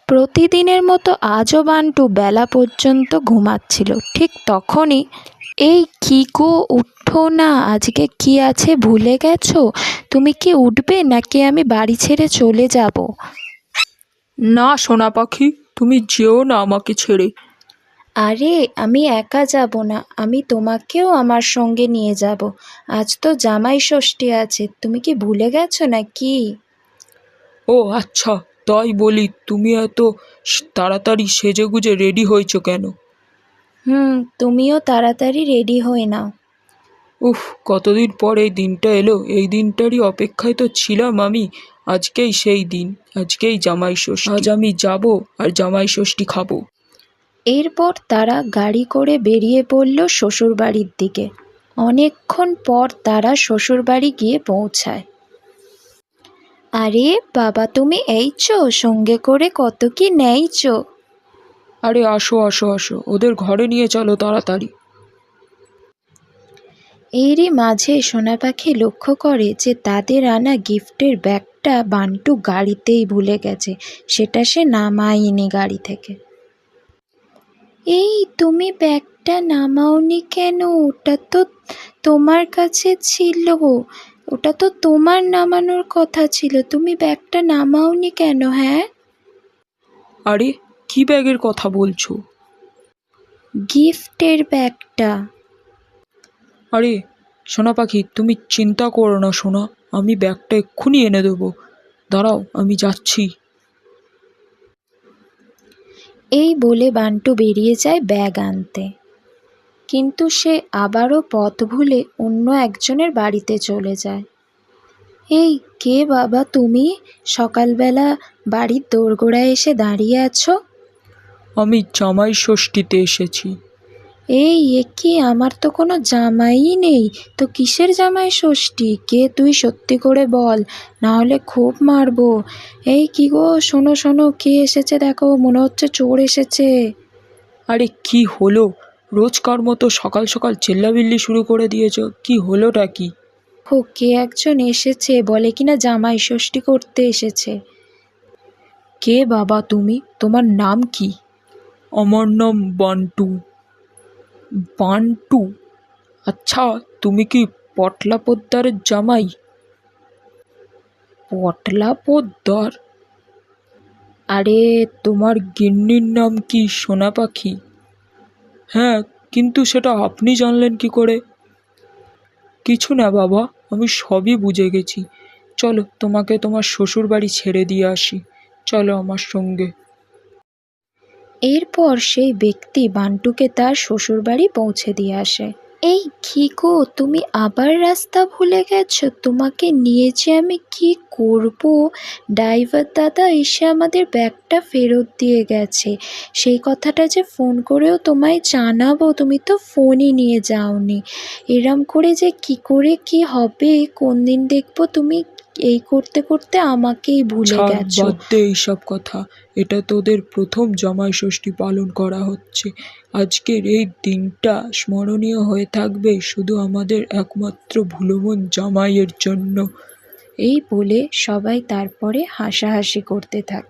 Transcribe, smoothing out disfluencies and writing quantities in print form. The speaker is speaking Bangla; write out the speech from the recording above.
প্রতিদিনের মতো আজও বান্টু বেলা পর্যন্ত ঘুমাচ্ছিল। ঠিক তখনই, এই কী গো, উঠো না, আজকে কি আছে ভুলে গেছো? তুমি কি উঠবে নাকি আমি বাড়ি ছেড়ে চলে যাব? না সোনা পাখি, তুমি যেও না আমাকে ছেড়ে। আরে আমি একা যাব না, আমি তোমাকেও আমার সঙ্গে নিয়ে যাব। আজ তো জামাই ষষ্ঠী আছে, তুমি কি ভুলে গেছো নাকি? ও আচ্ছা, তাই বলি, তুমি এত তাড়াতাড়ি সেজেগুজে রেডি হয়েছো কেন? তুমিও তাড়াতাড়ি রেডি হয়ে নাও। উফ, কতদিন পর এই দিনটা এলো। এই দিনটারই অপেক্ষায় তো ছিলাম আমি। আজকেই সেই দিন, আজকেই জামাই ষষ্ঠী। আজ আমি যাব আর জামাই ষষ্ঠী খাবো। এরপর তারা গাড়ি করে বেরিয়ে পড়ল শ্বশুরবাড়ির দিকে। অনেকক্ষণ পর তারা শ্বশুরবাড়ি গিয়ে পৌঁছায়। আরে বাবা, তুমি এইছো? সঙ্গে করে কত কি নেইছো? আরে আসো আসো আসো, ওদের ঘরে নিয়ে চলো তাড়াতাড়ি। এরই মাঝে সোনা পাখি লক্ষ্য করে যে তাদের আনা গিফটের ব্যাগটা বান্টু গাড়িতেই ভুলে গেছে। সেটা সে নামায়নি গাড়ি থেকে। এই, তুমি ব্যাগটা নামাওনি কেন? ওটা তো তোমার কাছে ছিল, ওটা তো তোমার নামানোর কথা ছিল। তুমি ব্যাগটা নামাওনি কেন? হ্যাঁ, আরে কি ব্যাগের কথা বলছো? গিফটের ব্যাগটা। আরে সোনা পাখি, তুমি চিন্তা করো না সোনা, আমি ব্যাগটা এক্ষুনি এনে দেবো। দাঁড়াও, আমি যাচ্ছি। এই বলে বান্টু বেরিয়ে যায় ব্যাগ আনতে। কিন্তু সে আবারও পথ ভুলে অন্য একজনের বাড়িতে চলে যায়। এই, কে বাবা তুমি? সকালবেলা বাড়ির দোরগোড়ায় এসে দাঁড়িয়ে আছো? আমি জামাই ষষ্ঠীতে এসেছি। এ কি, আমার তো কোনো জামাই নেই। তো কিসের জামাই ষষ্ঠী? কে তুই, সত্যি করে বল, না হলে খুব মারবো। এই কি গো, শোনো শোনো, কে এসেছে দেখো, মনে হচ্ছে চোর এসেছে। আরে কি হলো? রোজকার মতো সকাল সকাল চিল্লাবিল্লি শুরু করে দিয়েছো, কি হলোটা কি? কে একজন এসেছে, বলে কিনা জামাই ষষ্ঠী করতে এসেছে। কে বাবা তুমি? তোমার নাম কি? আমার নাম বান্টু। বান্টু? আচ্ছা, তুমি কি পটলা পোদ্দারের জামাই? পটলা পোদ্দার? আরে তোমার গিন্নির নাম কি সোনা পাখি? হ্যাঁ, কিন্তু সেটা আপনি জানলেন কি করে? কিছু না বাবা, আমি সবই বুঝে গেছি। চলো, তোমাকে তোমার শ্বশুর বাড়ি ছেড়ে দিয়ে আসি। চলো আমার সঙ্গে। এরপর সেই ব্যক্তি বান্টুকে তার শ্বশুরবাড়ি পৌঁছে দিয়ে আসে। এই কি গো, তুমি আবার রাস্তা ভুলে গেছো? তোমাকে নিয়ে যে আমি কি করব? ড্রাইভার দাদা এসে আমাদের ব্যাগটা ফেরত দিয়ে গেছে। সেই কথাটা যে ফোন করেও তোমায় জানাবো, তুমি তো ফোনই নিয়ে যাওনি। এরম করে যে কি করে কি হবে, কোন দিন দেখবো তুমি এই করতে করতে আমাকেই ভুলে ছাড়, গেছো। বাদ দে এইসব কথা। এটা তোদের প্রথম জামাই ষষ্ঠী পালন করা হচ্ছে। আজকের এই দিনটা স্মরণীয় হয়ে থাকবে শুধু আমাদের একমাত্র ভুলোমন জামাইয়ের জন্য। এই বলে সবাই তারপরে হাসাহাসি করতে থাকে।